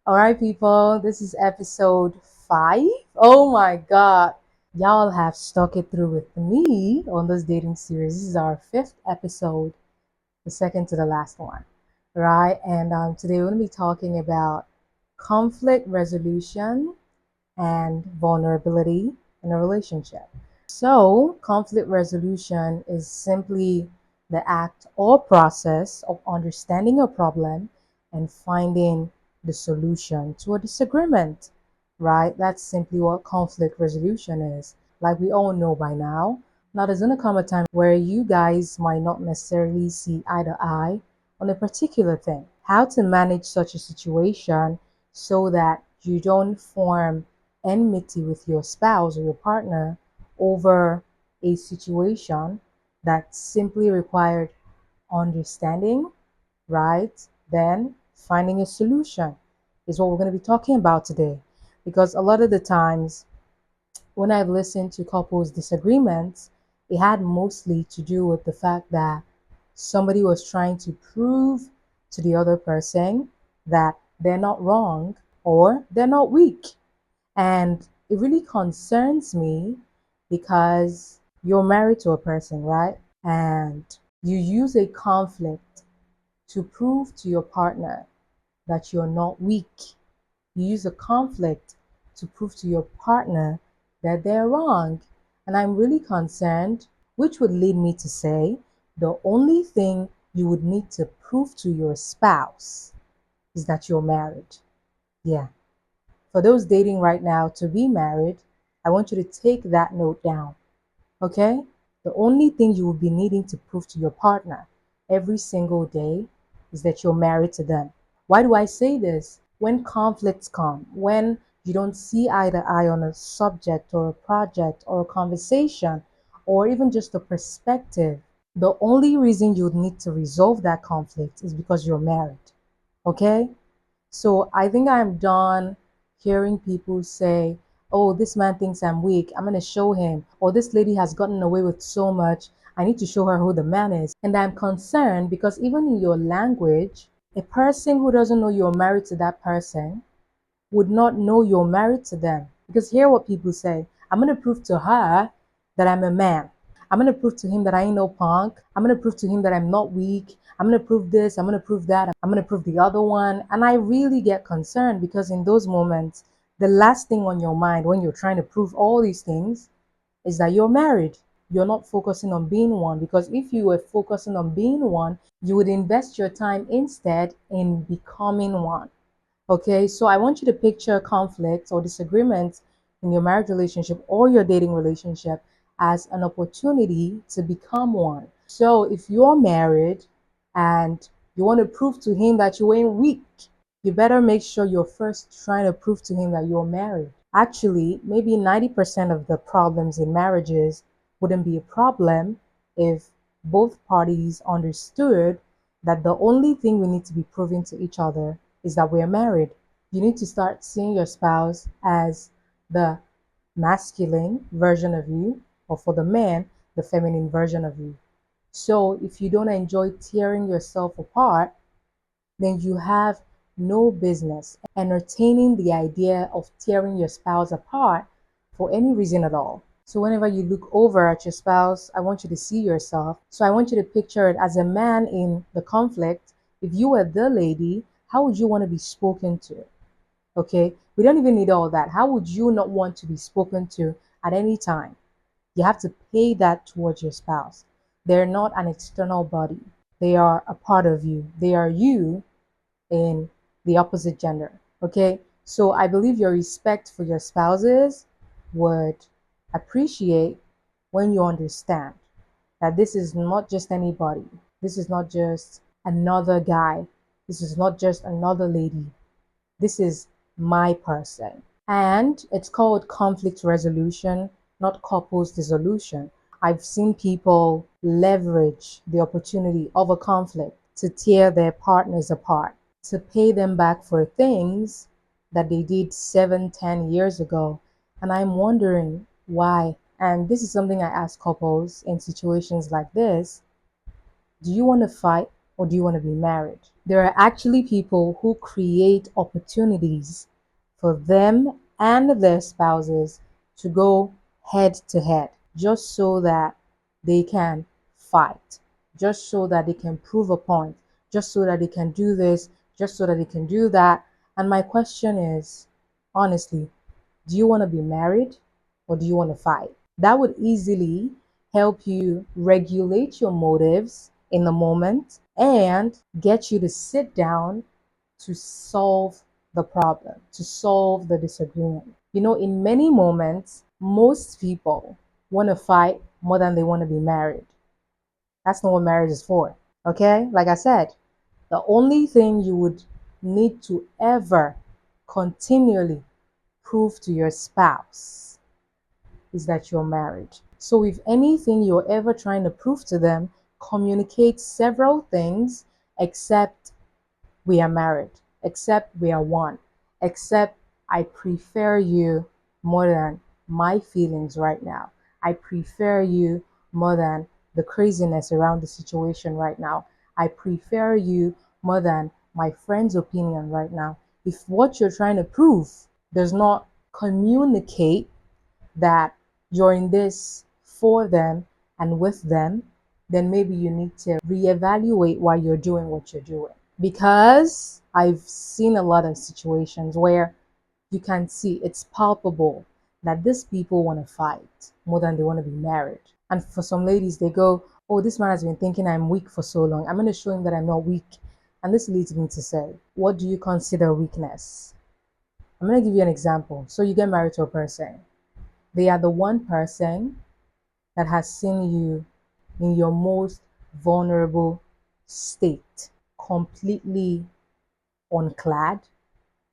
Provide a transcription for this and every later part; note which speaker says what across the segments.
Speaker 1: All right, people, this is episode 5. Oh my God. Y'all have stuck it through with me on this dating series. This is our 5th episode, the second to the last one, right? And today we're going to be talking about conflict resolution and vulnerability in a relationship. So, conflict resolution is simply the act or process of understanding a problem and finding the solution to a disagreement, right? That's simply what conflict resolution is. Like we all know by now. Now, there's going to come a time where you guys might not necessarily see eye to eye on a particular thing. How to manage such a situation so that you don't form enmity with your spouse or your partner over a situation that simply required understanding, right? Then finding a solution is what we're going to be talking about today. Because a lot of the times when I've listened to couples' disagreements, it had mostly to do with the fact that somebody was trying to prove to the other person that they're not wrong or they're not weak. And it really concerns me because you're married to a person, right? And you use a conflict to prove to your partner that you're not weak. You use a conflict to prove to your partner that they're wrong. And I'm really concerned, which would lead me to say the only thing you would need to prove to your spouse is that you're married. Yeah. For those dating right now to be married, I want you to take that note down. Okay? The only thing you will be needing to prove to your partner every single day is that you're married to them. Why do I say this? When conflicts come, when you don't see eye to eye on a subject or a project or a conversation or even just a perspective, the only reason you would need to resolve that conflict is because you're married. Okay? So I think I'm done hearing people say, oh, this man thinks I'm weak. I'm going to show him. Or this lady has gotten away with so much. I need to show her who the man is. And I'm concerned because even in your language, a person who doesn't know you're married to that person would not know you're married to them. Because hear what people say. I'm going to prove to her that I'm a man. I'm going to prove to him that I ain't no punk. I'm going to prove to him that I'm not weak. I'm going to prove this. I'm going to prove that. I'm going to prove the other one. And I really get concerned because in those moments, the last thing on your mind when you're trying to prove all these things is that you're married. You're not focusing on being one because if you were focusing on being one, you would invest your time instead in becoming one. Okay, so I want you to picture conflicts or disagreements in your marriage relationship or your dating relationship as an opportunity to become one. So if you're married and you want to prove to him that you ain't weak, you better make sure you're first trying to prove to him that you're married. Actually, maybe 90% of the problems in marriages wouldn't be a problem if both parties understood that the only thing we need to be proving to each other is that we're married. You need to start seeing your spouse as the masculine version of you, or for the man, the feminine version of you. So if you don't enjoy tearing yourself apart, then you have no business entertaining the idea of tearing your spouse apart for any reason at all. So whenever you look over at your spouse, I want you to see yourself. So I want you to picture it as a man in the conflict. If you were the lady, how would you want to be spoken to? Okay, we don't even need all that. How would you not want to be spoken to at any time? You have to pay that towards your spouse. They're not an external body, they are a part of you. They are you in the opposite gender. Okay, so I believe your respect for your spouses would appreciate when you understand that this is not just anybody, this is not just another guy, this is not just another lady, this is my person. And it's called conflict resolution, not couples dissolution. I've seen people leverage the opportunity of a conflict to tear their partners apart, to pay them back for things that they did 7, 10 years ago. And I'm wondering why. And this is something I ask couples in situations like this. Do you want to fight or do you want to be married? There are actually people who create opportunities for them and their spouses to go head to head just so that they can fight, just so that they can prove a point, just so that they can do this, just so that they can do that. And my question is, honestly, do you want to be married or do you want to fight? That would easily help you regulate your motives in the moment and get you to sit down to solve the problem, to solve the disagreement. You know, in many moments, most people want to fight more than they want to be married. That's not what marriage is for. Okay? Like I said, the only thing you would need to ever continually prove to your spouse is that you're married. So, if anything you're ever trying to prove to them, communicate several things except we are married, except we are one, except I prefer you more than my feelings right now. I prefer you more than the craziness around the situation right now. I prefer you more than my friend's opinion right now. If what you're trying to prove does not communicate that you're in this for them and with them, then maybe you need to reevaluate why you're doing what you're doing. Because I've seen a lot of situations where you can see it's palpable that these people want to fight more than they want to be married. And for some ladies, they go, oh, this man has been thinking I'm weak for so long. I'm going to show him that I'm not weak. And this leads me to say, what do you consider weakness? I'm going to give you an example. So you get married to a person. They are the one person that has seen you in your most vulnerable state, completely unclad,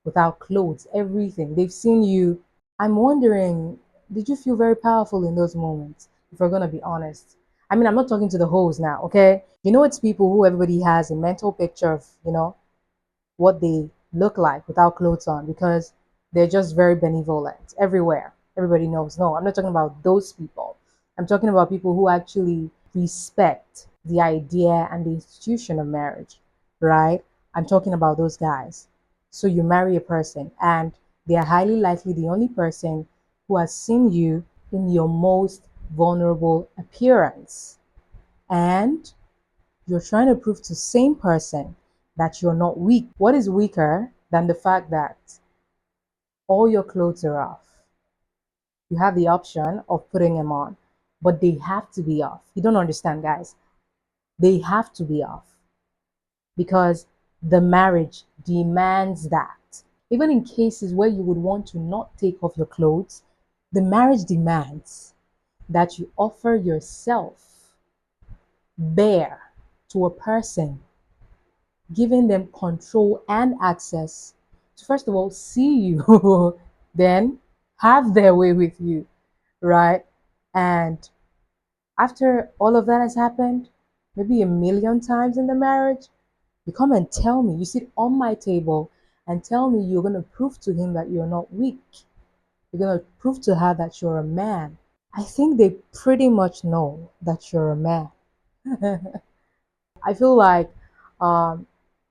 Speaker 1: without clothes, everything. They've seen you. I'm wondering, did you feel very powerful in those moments? If we're going to be honest. I mean, I'm not talking to the hoes now, okay? You know, it's people who everybody has a mental picture of, what they look like without clothes on because they're just very benevolent everywhere. Everybody knows. No, I'm not talking about those people. I'm talking about people who actually respect the idea and the institution of marriage, right? I'm talking about those guys. So you marry a person, and they are highly likely the only person who has seen you in your most vulnerable appearance. And you're trying to prove to the same person that you're not weak. What is weaker than the fact that all your clothes are off? You have the option of putting them on, but they have to be off. You don't understand, guys. They have to be off because the marriage demands that. Even in cases where you would want to not take off your clothes, the marriage demands that you offer yourself bare to a person, giving them control and access to, first of all, see you, then have their way with you, right? And after all of that has happened, maybe a million times in the marriage, you come and tell me, you sit on my table and tell me you're going to prove to him that you're not weak. You're going to prove to her that you're a man. I think they pretty much know that you're a man. I feel like um,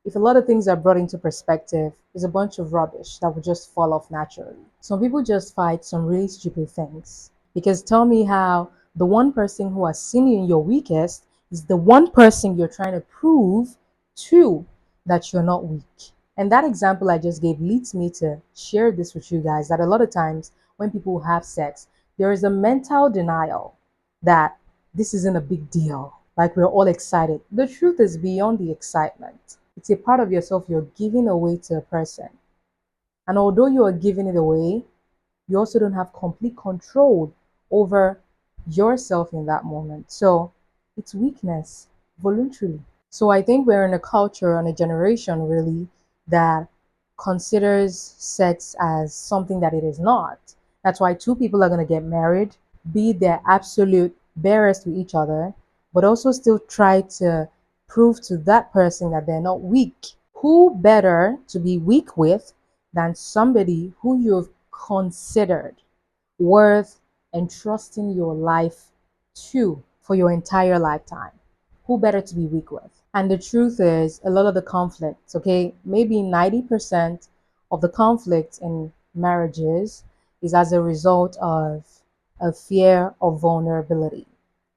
Speaker 1: if a lot of things are brought into perspective, there's a bunch of rubbish that would just fall off naturally. Some people just fight some really stupid things. Because tell me how the one person who has seen you in your weakest is the one person you're trying to prove to that you're not weak. And that example I just gave leads me to share this with you guys that a lot of times when people have sex, there is a mental denial that this isn't a big deal. Like we're all excited. The truth is beyond the excitement. It's a part of yourself you're giving away to a person. And although you are giving it away, you also don't have complete control over yourself in that moment. So it's weakness voluntarily. So I think we're in a culture and a generation really that considers sex as something that it is not. That's why two people are going to get married, be their absolute barest to each other, but also still try to prove to that person that they're not weak. Who better to be weak with than somebody who you've considered worth entrusting your life to for your entire lifetime? who better to be weak with? And the truth is, a lot of the conflicts, okay, maybe 90% of the conflicts in marriages is as a result of a fear of vulnerability.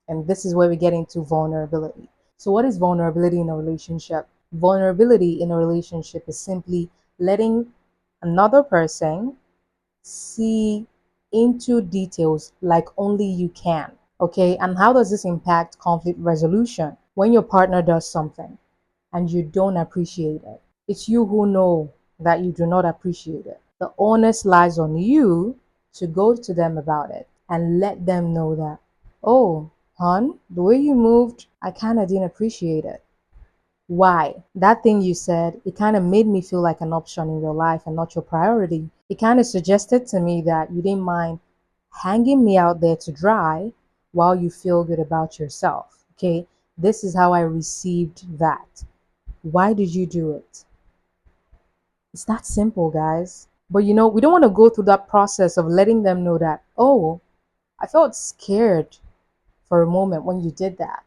Speaker 1: And this is where we get into vulnerability. So, what is vulnerability in a relationship? Vulnerability in a relationship is simply letting another person see into details like only you can. Okay, and how does this impact conflict resolution? When your partner does something and you don't appreciate it, it's you who know that you do not appreciate it. The onus lies on you to go to them about it and let them know that, oh, hon, the way you moved, I kind of didn't appreciate it. Why? That thing you said, it kind of made me feel like an option in your life and not your priority. It kind of suggested to me that you didn't mind hanging me out there to dry while you feel good about yourself. Okay, this is how I received that. Why did you do it? It's that simple, guys. But we don't want to go through that process of letting them know that, oh, I felt scared for a moment when you did that.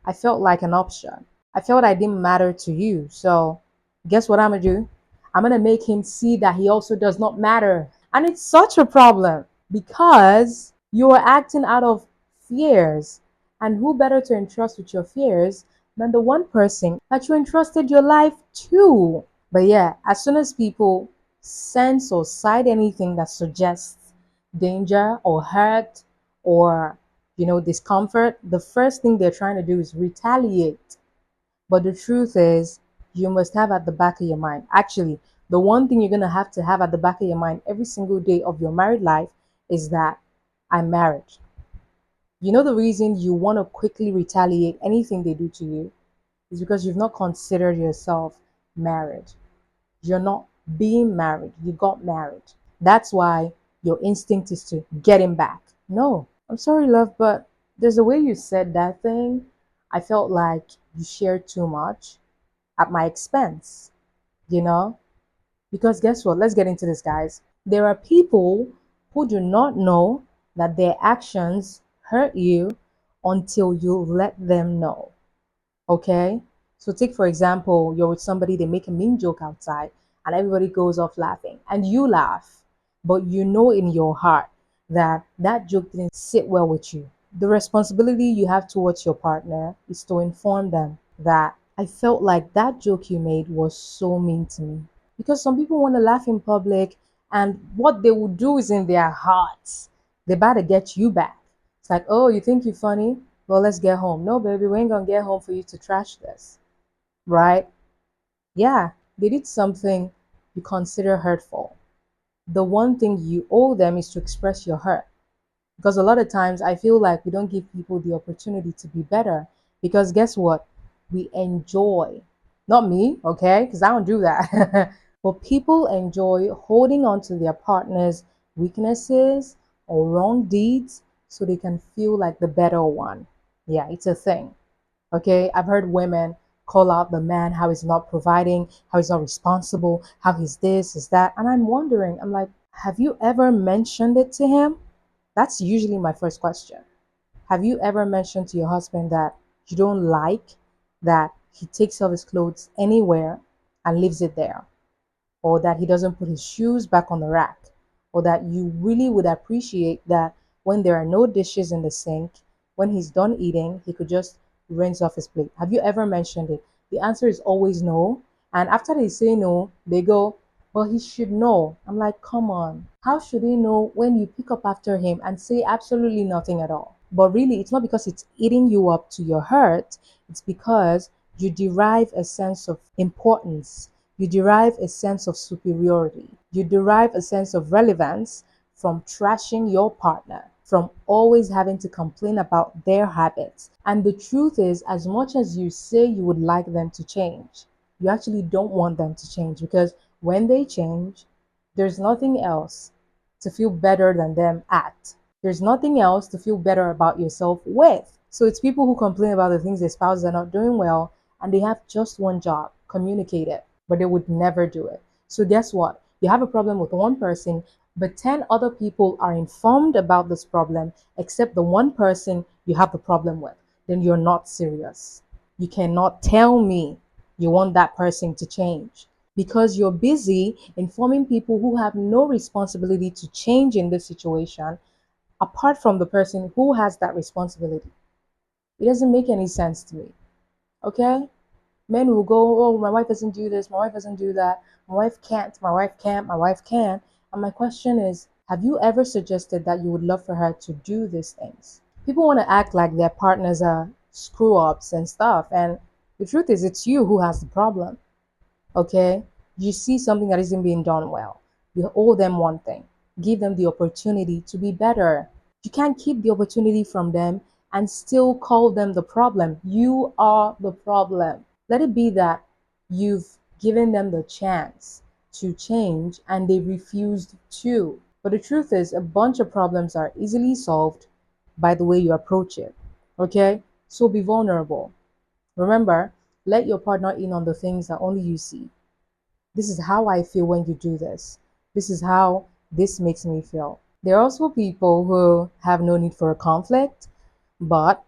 Speaker 1: I felt like an option. I felt I didn't matter to you. So, guess what I'm going to do? I'm going to make him see that he also does not matter. And it's such a problem because you are acting out of fears. And who better to entrust with your fears than the one person that you entrusted your life to? But yeah, as soon as people sense or cite anything that suggests danger or hurt or discomfort, the first thing they're trying to do is retaliate. But the truth is, you must have at the back of your mind. Actually, the one thing you're going to have at the back of your mind every single day of your married life is that I'm married. You know, the reason you want to quickly retaliate anything they do to you is because you've not considered yourself married. You're not being married. You got married. That's why your instinct is to get him back. No, I'm sorry, love, but there's a way you said that thing. I felt like you shared too much at my expense, you know? Because guess what? Let's get into this, guys. There are people who do not know that their actions hurt you until you let them know. Okay? So take for example, you're with somebody, they make a mean joke outside, and everybody goes off laughing, and you laugh, but you know in your heart that that joke didn't sit well with you. The responsibility you have towards your partner is to inform them that I felt like that joke you made was so mean to me. Because some people want to laugh in public, and what they will do is in their hearts, they about to get you back. It's like, oh, you think you're funny? Well, let's get home. No, baby, we ain't gonna get home for you to trash this, right? Yeah, they did something you consider hurtful. The one thing you owe them is to express your hurt. Because a lot of times I feel like we don't give people the opportunity to be better. Because guess what? We enjoy, not me, okay? Because I don't do that. But people enjoy holding on to their partner's weaknesses or wrong deeds so they can feel like the better one. Yeah, it's a thing. Okay, I've heard women call out the man, how he's not providing, how he's not responsible, how he's this, is that. And I'm wondering, I'm like, have you ever mentioned it to him? That's usually my first question. Have you ever mentioned to your husband that you don't like that he takes off his clothes anywhere and leaves it there? Or that he doesn't put his shoes back on the rack? Or that you really would appreciate that when there are no dishes in the sink, when he's done eating, he could just rinse off his plate? Have you ever mentioned it? The answer is always no. And after they say no, they go, well, he should know. I'm like, come on. How should he know when you pick up after him and say absolutely nothing at all? But really, it's not because it's eating you up to your hurt, it's because you derive a sense of importance, you derive a sense of superiority, you derive a sense of relevance from trashing your partner, from always having to complain about their habits. And the truth is, as much as you say you would like them to change, you actually don't want them to change, because when they change, there's nothing else to feel better than them at. There's nothing else to feel better about yourself with. So it's people who complain about the things their spouses are not doing well, and they have just one job: communicate it, but they would never do it. So guess what? You have a problem with one person, but 10 other people are informed about this problem except the one person you have the problem with. Then you're not serious. You cannot tell me you want that person to change because you're busy informing people who have no responsibility to change in this situation apart from the person who has that responsibility. It doesn't make any sense to me. Okay? Men will go, oh, my wife doesn't do this, my wife doesn't do that, my wife can't, my wife can't, my wife can. And my question is, have you ever suggested that you would love for her to do these things? People want to act like their partners are screw ups and stuff. And the truth is, it's you who has the problem. Okay? You see something that isn't being done well. You owe them one thing, give them the opportunity to be better. You can't keep the opportunity from them and still call them the problem. You are the problem. Let it be that you've given them the chance to change and they refused to. But the truth is, a bunch of problems are easily solved by the way you approach it. Okay? So be vulnerable. Remember, let your partner in on the things that only you see. This is how I feel when you do this. This is how this makes me feel. There are also people who have no need for a conflict, but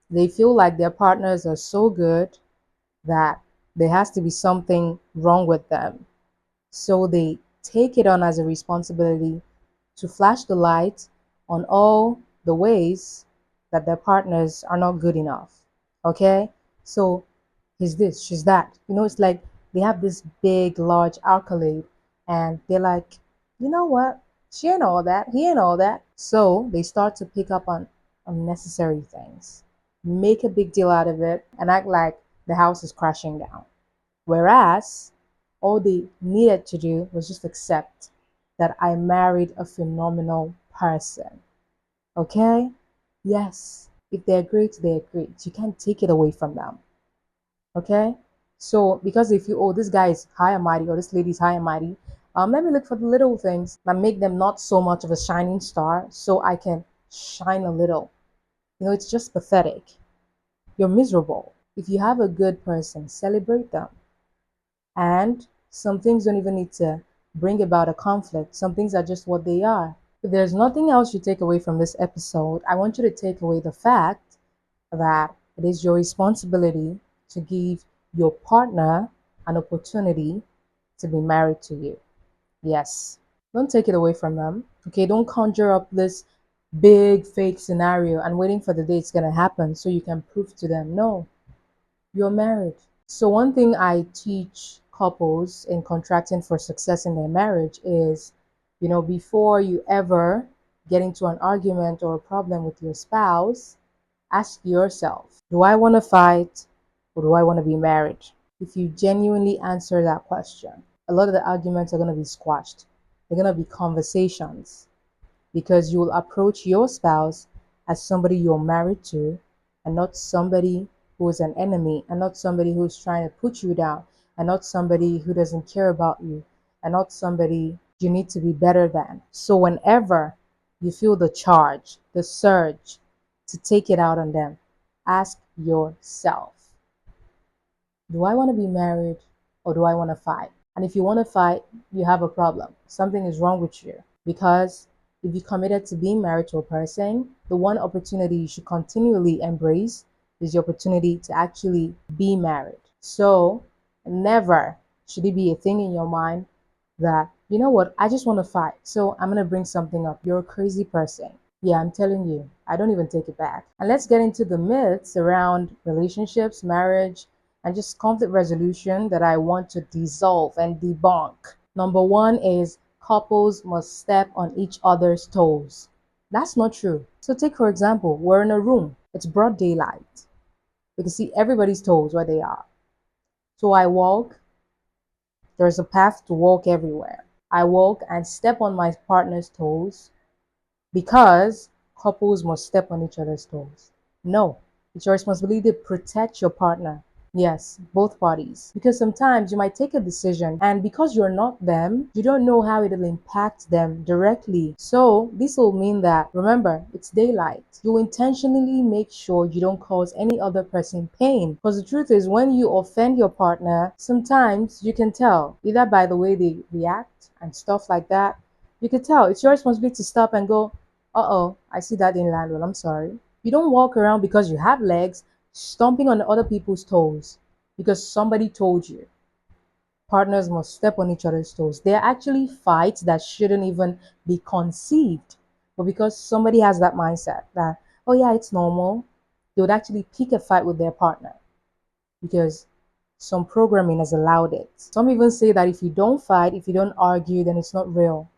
Speaker 1: they feel like their partners are so good that there has to be something wrong with them. So they take it on as a responsibility to flash the light on all the ways that their partners are not good enough. Okay? So he's this, she's that. It's like they have this big, large accolade and they're like, you know what? She ain't all that. He ain't all that. So they start to pick up on unnecessary things, make a big deal out of it, and act like the house is crashing down. Whereas all they needed to do was just accept that I married a phenomenal person. Okay? Yes. If they're great, they're great. You can't take it away from them. Okay? So because if you, oh, this guy is high and mighty or this lady is high and mighty, let me look for the little things that make them not so much of a shining star so I can shine a little. It's just pathetic. You're miserable. If you have a good person, celebrate them. And some things don't even need to bring about a conflict. Some things are just what they are. If there's nothing else you take away from this episode, I want you to take away the fact that it is your responsibility to give your partner an opportunity to be married to you. Yes. Don't take it away from them. Okay, don't conjure up this big fake scenario and waiting for the day it's going to happen so you can prove to them, no, you're married. So, one thing I teach couples in contracting for success in their marriage is, before you ever get into an argument or a problem with your spouse, ask yourself, do I want to fight or do I want to be married? If you genuinely answer that question, a lot of the arguments are going to be squashed. They're going to be conversations because you will approach your spouse as somebody you're married to and not somebody who is an enemy and not somebody who's trying to put you down and not somebody who doesn't care about you and not somebody you need to be better than. So whenever you feel the charge, the surge to take it out on them, ask yourself, do I want to be married or do I want to fight? And if you want to fight, you have a problem. Something is wrong with you. Because if you committed to being married to a person, the one opportunity you should continually embrace is the opportunity to actually be married. So never should it be a thing in your mind that, you know what, I just want to fight. So I'm going to bring something up. You're a crazy person. Yeah, I'm telling you, I don't even take it back. And let's get into the myths around relationships, marriage, and just conflict resolution that I want to dissolve and debunk. Number one is couples must step on each other's toes. That's not true. So, take for example, we're in a room, it's broad daylight. We can see everybody's toes where they are. So, I walk, there's a path to walk everywhere. I walk and step on my partner's toes because couples must step on each other's toes. No, it's your responsibility to protect your partner. Yes, both parties. Because sometimes you might take a decision and because you're not them, you don't know how it'll impact them directly. So this will mean that, remember, it's daylight. You intentionally make sure you don't cause any other person pain. Because the truth is, when you offend your partner, sometimes you can tell, either by the way they react and stuff like that, you can tell. It's your responsibility to stop and go, uh-oh, I see that didn't land well, I'm sorry. You don't walk around because you have legs stomping on other people's toes because somebody told you. Partners must step on each other's toes. They're actually fights that shouldn't even be conceived. But because somebody has that mindset that, oh yeah, it's normal, they would actually pick a fight with their partner because some programming has allowed it. Some even say that if you don't fight, if you don't argue, then it's not real.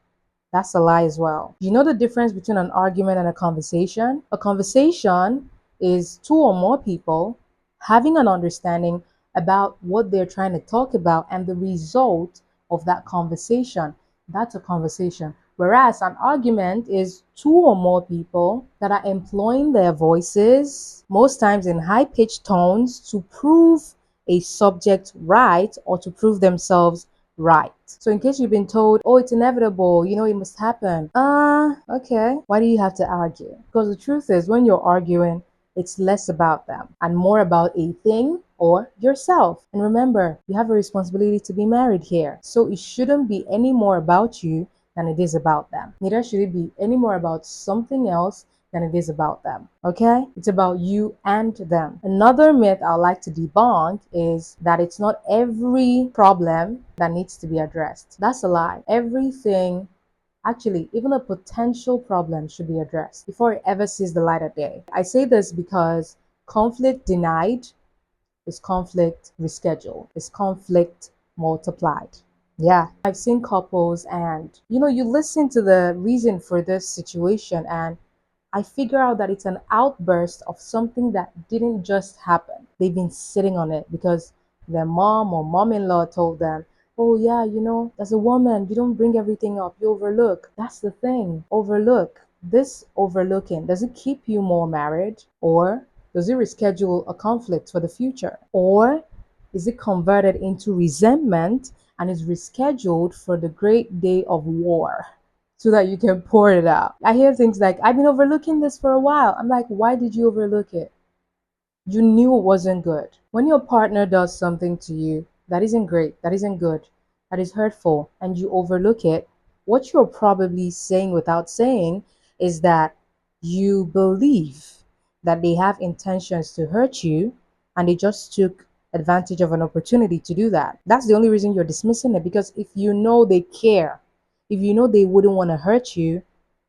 Speaker 1: That's a lie as well. You know the difference between an argument and a conversation? A conversation is two or more people having an understanding about what they're trying to talk about and the result of that conversation. That's a conversation. Whereas an argument is two or more people that are employing their voices, most times in high pitched tones, to prove a subject right or to prove themselves right. So in case you've been told, oh, it's inevitable, it must happen. Okay. Why do you have to argue? Because the truth is, when you're arguing, it's less about them and more about a thing or yourself. And remember, you have a responsibility to be married here. So it shouldn't be any more about you than it is about them. Neither should it be any more about something else than it is about them. Okay? It's about you and them. Another myth I would like to debunk is that it's not every problem that needs to be addressed. That's a lie. Everything, actually, even a potential problem should be addressed before it ever sees the light of day. I say this because conflict denied is conflict rescheduled, is conflict multiplied. Yeah, I've seen couples and you listen to the reason for this situation and I figure out that it's an outburst of something that didn't just happen. They've been sitting on it because their mom or mom-in-law told them, oh yeah, as a woman, you don't bring everything up, you overlook. That's the thing, overlook. This overlooking, does it keep you more married or does it reschedule a conflict for the future? Or is it converted into resentment and is rescheduled for the great day of war so that you can pour it out? I hear things like, I've been overlooking this for a while. I'm like, why did you overlook it? You knew it wasn't good. When your partner does something to you that isn't great, that isn't good, that is hurtful, and you overlook it, what you're probably saying without saying is that you believe that they have intentions to hurt you and they just took advantage of an opportunity to do that. That's the only reason you're dismissing it, because if you know they care, if you know they wouldn't want to hurt you,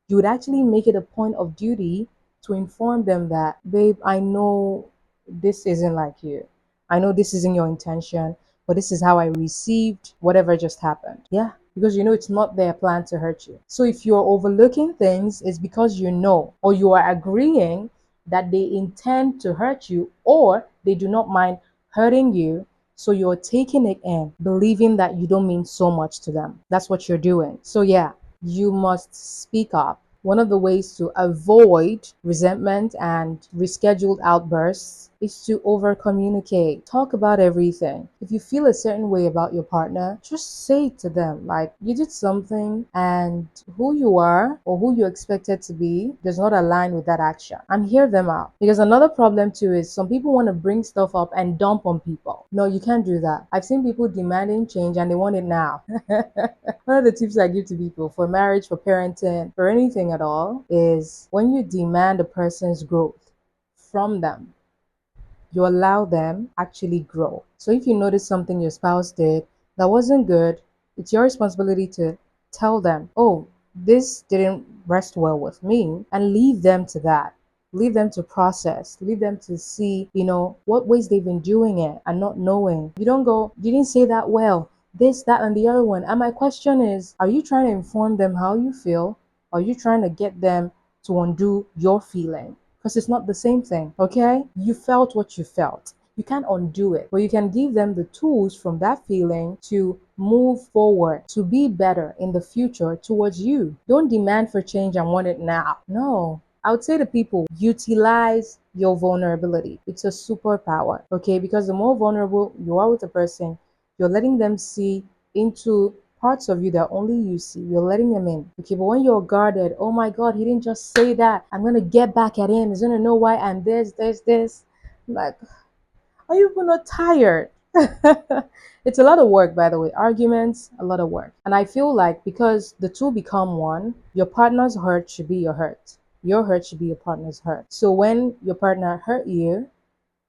Speaker 1: you would actually make it a point of duty to inform them that, babe, I know this isn't like you. I know this isn't your intention, but this is how I received whatever just happened. Yeah, because it's not their plan to hurt you. So if you're overlooking things, it's because you know or you are agreeing that they intend to hurt you or they do not mind hurting you. So you're taking it in, believing that you don't mean so much to them. That's what you're doing. So yeah, you must speak up. One of the ways to avoid resentment and rescheduled outbursts is to over communicate. Talk about everything. If you feel a certain way about your partner, just say it to them. Like, you did something and who you are or who you expected to be does not align with that action, and hear them out. Because another problem too is some people want to bring stuff up and dump on people. No, you can't do that. I've seen people demanding change and they want it now. One of the tips I give to people for marriage, for parenting, for anything at all, is when you demand a person's growth from them, you allow them actually grow. So if you notice something your spouse did that wasn't good, it's your responsibility to tell them, oh, this didn't rest well with me, and leave them to that. Leave them to process, leave them to see, what ways they've been doing it and not knowing. You don't go, you didn't say that well, this, that, and the other one. And my question is, are you trying to inform them how you feel? Or are you trying to get them to undo your feeling? Because it's not the same thing, okay? You felt what you felt. You can't undo it, but you can give them the tools from that feeling to move forward, to be better in the future towards you. Don't demand for change and want it now. No. I would say to people, utilize your vulnerability. It's a superpower, okay? Because the more vulnerable you are with a person, you're letting them see into parts of you that only you see. You're letting them in. Okay, but when you're guarded, oh my God, he didn't just say that. I'm gonna get back at him. He's gonna know why I'm this. Like, are you even not tired? It's a lot of work, by the way. Arguments, a lot of work. And I feel like because the two become one, your partner's hurt should be your hurt. Your hurt should be your partner's hurt. So when your partner hurt you,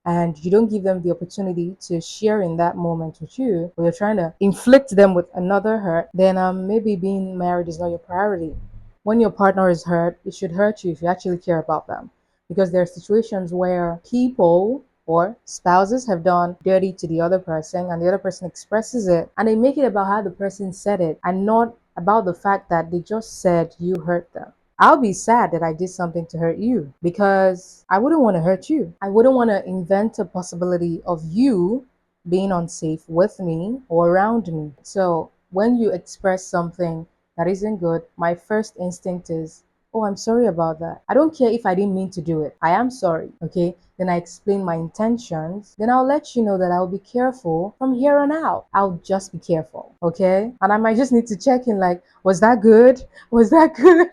Speaker 1: and you don't give them the opportunity to share in that moment with you, or you're trying to inflict them with another hurt, then maybe being married is not your priority. When your partner is hurt, it should hurt you if you actually care about them. Because there are situations where people or spouses have done dirty to the other person and the other person expresses it and they make it about how the person said it and not about the fact that they just said you hurt them. I'll be sad that I did something to hurt you because I wouldn't want to hurt you. I wouldn't want to invent a possibility of you being unsafe with me or around me. So when you express something that isn't good, my first instinct is, oh, I'm sorry about that. I don't care if I didn't mean to do it. I am sorry. Okay. Then I explain my intentions. Then I'll let you know that I'll be careful from here on out. I'll just be careful. Okay. And I might just need to check in like, was that good? Was that good?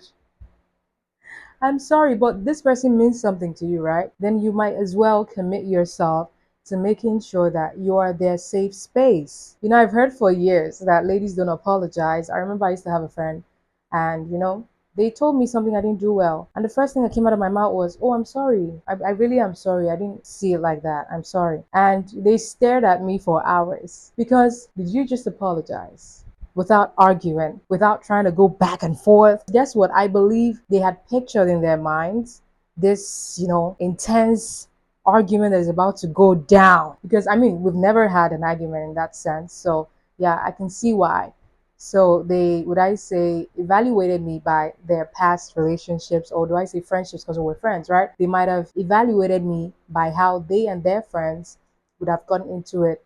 Speaker 1: I'm sorry, but this person means something to you, right? Then you might as well commit yourself to making sure that you are their safe space. I've heard for years that ladies don't apologize. I remember I used to have a friend, and they told me something I didn't do well. And the first thing that came out of my mouth was, oh, I'm sorry. I really am sorry. I didn't see it like that. I'm sorry. And they stared at me for hours because, did you just apologize? Without arguing, without trying to go back and forth. Guess what? I believe they had pictured in their minds this, intense argument that is about to go down. Because I mean, we've never had an argument in that sense. So yeah, I can see why. So they, would I say, evaluated me by their past relationships, or do I say friendships because we're friends, right? They might have evaluated me by how they and their friends would have gotten into it,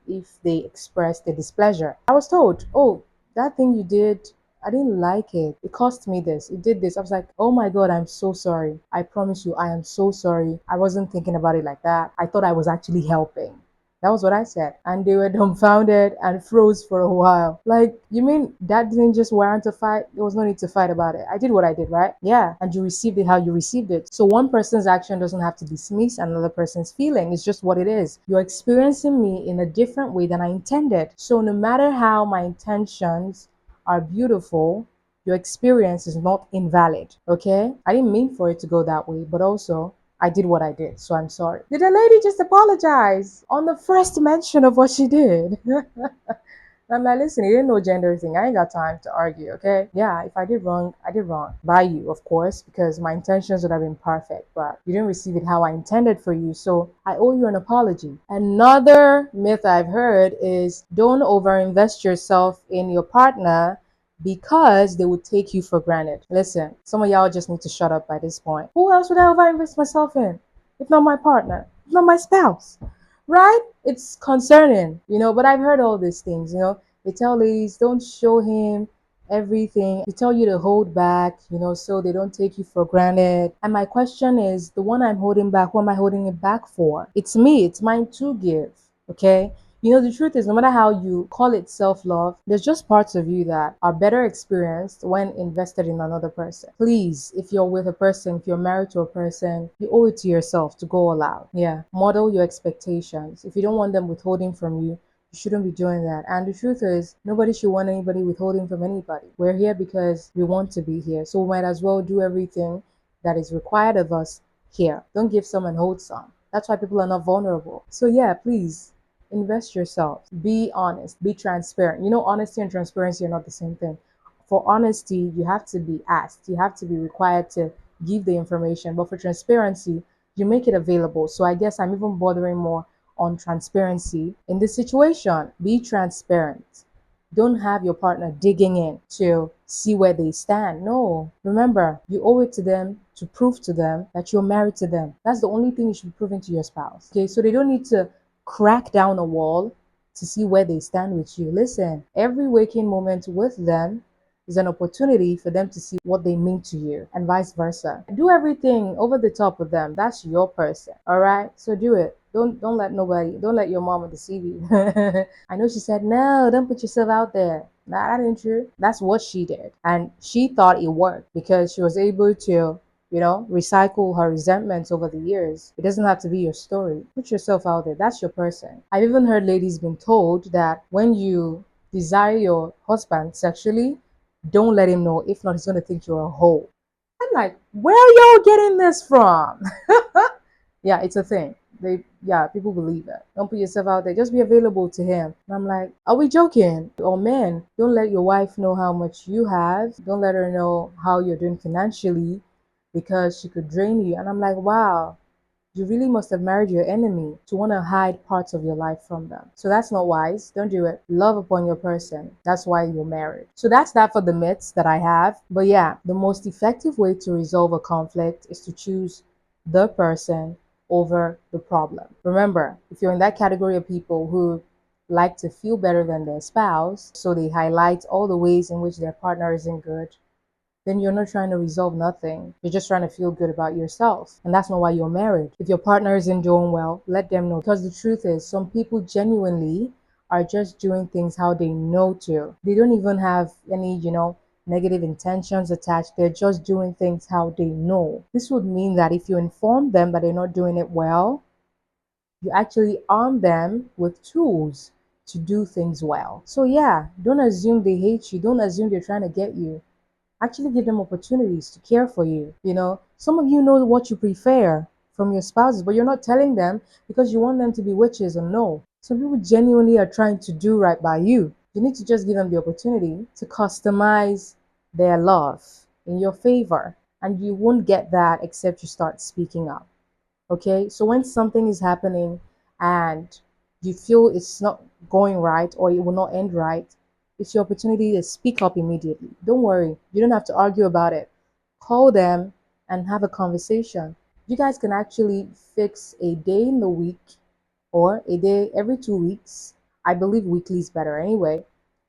Speaker 1: if they expressed their displeasure. I was told, oh, that thing you did, I didn't like it. It cost me this. It did this. I was like, oh my God, I'm so sorry. I promise you, I am so sorry. I wasn't thinking about it like that. I thought I was actually helping. That was what I said. And they were dumbfounded and froze for a while. Like, you mean that didn't just warrant a fight? There was no need to fight about it. I did what I did, right? Yeah. And you received it how you received it. So one person's action doesn't have to dismiss another person's feeling. It's just what it is. You're experiencing me in a different way than I intended. So no matter how my intentions are beautiful, your experience is not invalid. Okay? I didn't mean for it to go that way, but also I did what I did, so I'm sorry. Did the lady just apologize on the first mention of what she did? I'm like, listen, it didn't know gender thing. I ain't got time to argue, okay? Yeah, if I did wrong, I did wrong. By you, of course, because my intentions would have been perfect, but you didn't receive it how I intended for you, so I owe you an apology. Another myth I've heard is don't overinvest yourself in your partner because they would take you for granted. Listen, some of y'all just need to shut up by this point. Who else would I ever invest myself in? If not my partner, if not my spouse, right? It's concerning, but I've heard all these things, They tell ladies, don't show him everything. They tell you to hold back, so they don't take you for granted. And my question is, the one I'm holding back, who am I holding it back for? It's me. It's mine to give. Okay? The truth is, no matter how you call it self love, there's just parts of you that are better experienced when invested in another person. Please, if you're with a person, if you're married to a person, you owe it to yourself to go all out. Yeah. Model your expectations. If you don't want them withholding from you, you shouldn't be doing that. And the truth is, nobody should want anybody withholding from anybody. We're here because we want to be here. So we might as well do everything that is required of us here. Don't give some and hold some. That's why people are not vulnerable. So yeah, please invest yourself. Be honest. Be transparent. Honesty and transparency are not the same thing. For honesty, you have to be asked. You have to be required to give the information. But for transparency, you make it available. So I guess I'm even bothering more on transparency in this situation. Be transparent. Don't have your partner digging in to see where they stand. No. Remember, you owe it to them to prove to them that you're married to them. That's the only thing you should be proving to your spouse. Okay, so they don't need to crack down a wall to see where they stand with you. Listen, every waking moment with them is an opportunity for them to see what they mean to you, and vice versa. Do everything over the top with them. That's your person. All right, so do it. Don't let nobody, don't let your mama deceive you. I know she said no, don't put yourself out there. Nah, that ain't true. That's what she did, and she thought it worked because she was able to recycle her resentments over the years. It doesn't have to be your story. Put yourself out there. That's your person. I've even heard ladies being told that when you desire your husband sexually, don't let him know. If not, he's going to think you're a hoe. I'm like, where are y'all getting this from? Yeah, it's a thing. People believe it. Don't put yourself out there. Just be available to him. And I'm like, are we joking? Or men, don't let your wife know how much you have. Don't let her know how you're doing financially because she could drain you. And I'm like, wow, you really must have married your enemy to want to hide parts of your life from them. So that's not wise. Don't do it. Love upon your person. That's why you're married. So that's that for the myths that I have. But yeah, the most effective way to resolve a conflict is to choose the person over the problem. Remember, if you're in that category of people who like to feel better than their spouse, so they highlight all the ways in which their partner isn't good, then you're not trying to resolve nothing. You're just trying to feel good about yourself. And that's not why you're married. If your partner isn't doing well, let them know. Because the truth is, some people genuinely are just doing things how they know to. They don't even have any, negative intentions attached. They're just doing things how they know. This would mean that if you inform them that they're not doing it well, you actually arm them with tools to do things well. So yeah, don't assume they hate you. Don't assume they're trying to get you. Actually give them opportunities to care for you. Some of you know what you prefer from your spouses, but you're not telling them because you want them to be witches. And no, some people genuinely are trying to do right by you. You need to just give them the opportunity to customize their love in your favor, and you won't get that except you start speaking up. Okay, so when something is happening and you feel it's not going right or it will not end right, it's your opportunity to speak up immediately. Don't worry, you don't have to argue about it. Call them and have a conversation. You guys can actually fix a day in the week or a day every 2 weeks. I believe weekly is better anyway.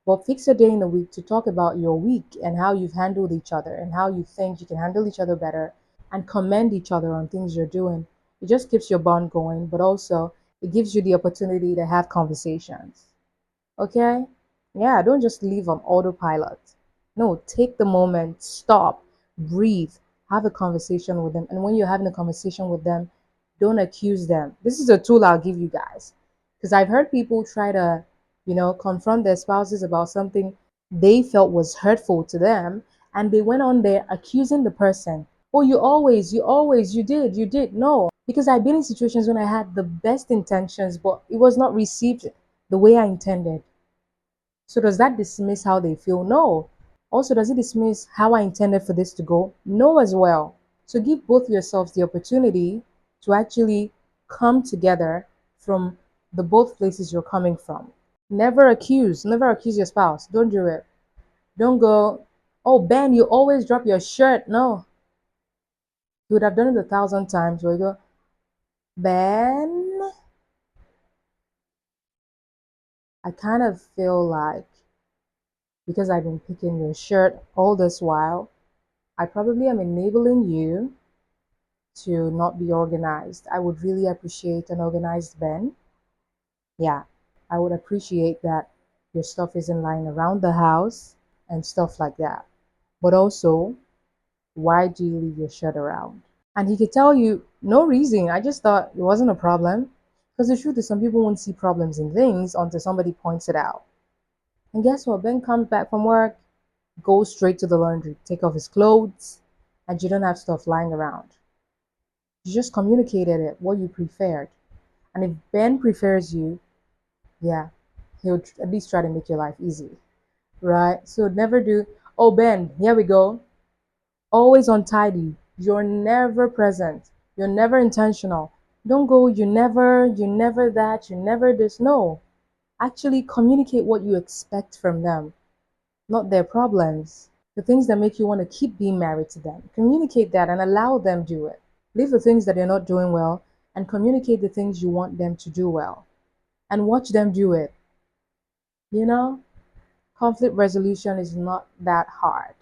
Speaker 1: But fix a day in the week to talk about your week and how you've handled each other and how you think you can handle each other better, and commend each other on things you're doing. It just keeps your bond going, but also it gives you the opportunity to have conversations. Okay? Yeah, don't just leave on autopilot. No, take the moment, stop, breathe, have a conversation with them. And when you're having a conversation with them, don't accuse them. This is a tool I'll give you guys. Because I've heard people try to, confront their spouses about something they felt was hurtful to them. And they went on there accusing the person. Oh, you did. No, because I've been in situations when I had the best intentions, but it was not received the way I intended. So does that dismiss how they feel? No. Also, does it dismiss how I intended for this to go? No, as well. So give both yourselves the opportunity to actually come together from the both places you're coming from. Never accuse your spouse. Don't do it. Don't go, oh, Ben, you always drop your shirt. No, you would have done it 1,000 times where you go, Ben, I kind of feel like because I've been picking your shirt all this while, I probably am enabling you to not be organized. I would really appreciate an organized Ben. Yeah, I would appreciate that your stuff isn't lying around the house and stuff like that. But also, why do you leave your shirt around? And he could tell you no reason. I just thought it wasn't a problem. Because the truth is, some people won't see problems in things until somebody points it out. And guess what? Ben comes back from work, goes straight to the laundry, take off his clothes, and you don't have stuff lying around. You just communicated it, what you preferred. And if Ben prefers you, yeah, he'll at least try to make your life easy, right? So never do, oh, Ben, here we go. Always untidy. You're never present. You're never intentional. Don't go, you never that, you never this. No. Actually communicate what you expect from them, not their problems. The things that make you want to keep being married to them. Communicate that and allow them do it. Leave the things that they're not doing well and communicate the things you want them to do well. And watch them do it. You know, conflict resolution is not that hard.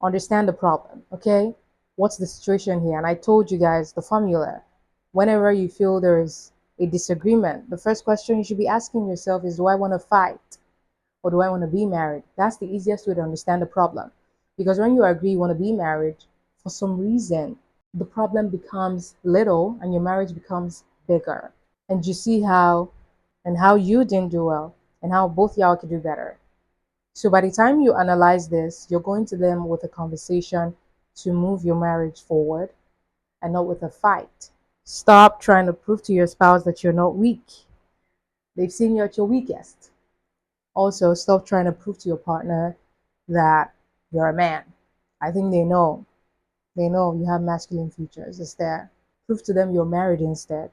Speaker 1: Understand the problem, okay? What's the situation here? And I told you guys the formula. Whenever you feel there's a disagreement, the first question you should be asking yourself is, do I want to fight or do I want to be married? That's the easiest way to understand the problem. Because when you agree you want to be married, for some reason, the problem becomes little and your marriage becomes bigger. And you see how you didn't do well and how both y'all could do better. So by the time you analyze this, you're going to them with a conversation to move your marriage forward and not with a fight. Stop trying to prove to your spouse that you're not weak. They've seen you at your weakest. Also, stop trying to prove to your partner that you're a man. I think they know. They know you have masculine features. It's there. Prove to them you're married instead.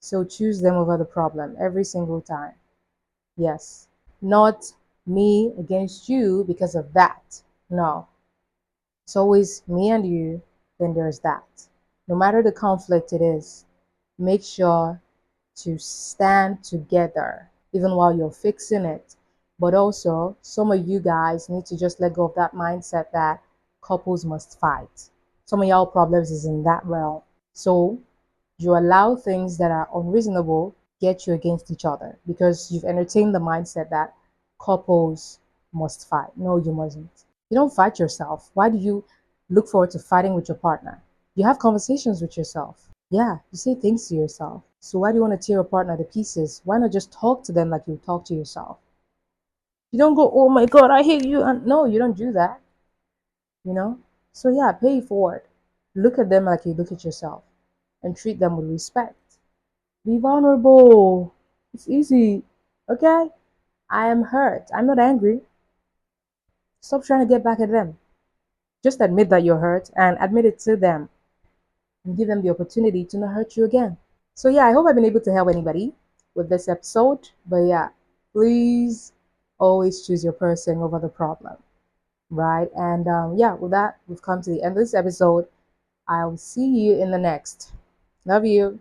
Speaker 1: So choose them over the problem every single time. Yes. Not me against you because of that. No. It's always me and you, then there's that. No matter the conflict it is, make sure to stand together even while you're fixing it. But also, some of you guys need to just let go of that mindset that couples must fight. Some of y'all problems is in that realm. So you allow things that are unreasonable get you against each other because you've entertained the mindset that couples must fight. No, you mustn't. You don't fight yourself. Why do you look forward to fighting with your partner? You have conversations with yourself. Yeah, you say things to yourself. So why do you want to tear your partner to pieces? Why not just talk to them like you talk to yourself? You don't go, oh my God, I hate you. And no, you don't do that, you know? So yeah, pay it forward. Look at them like you look at yourself and treat them with respect. Be vulnerable. It's easy. Okay? I am hurt. I'm not angry. Stop trying to get back at them. Just admit that you're hurt and admit it to them and give them the opportunity to not hurt you again. So, yeah, I hope I've been able to help anybody with this episode. But, yeah, please always choose your person over the problem, right? And, yeah, with that, we've come to the end of this episode. I'll see you in the next. Love you.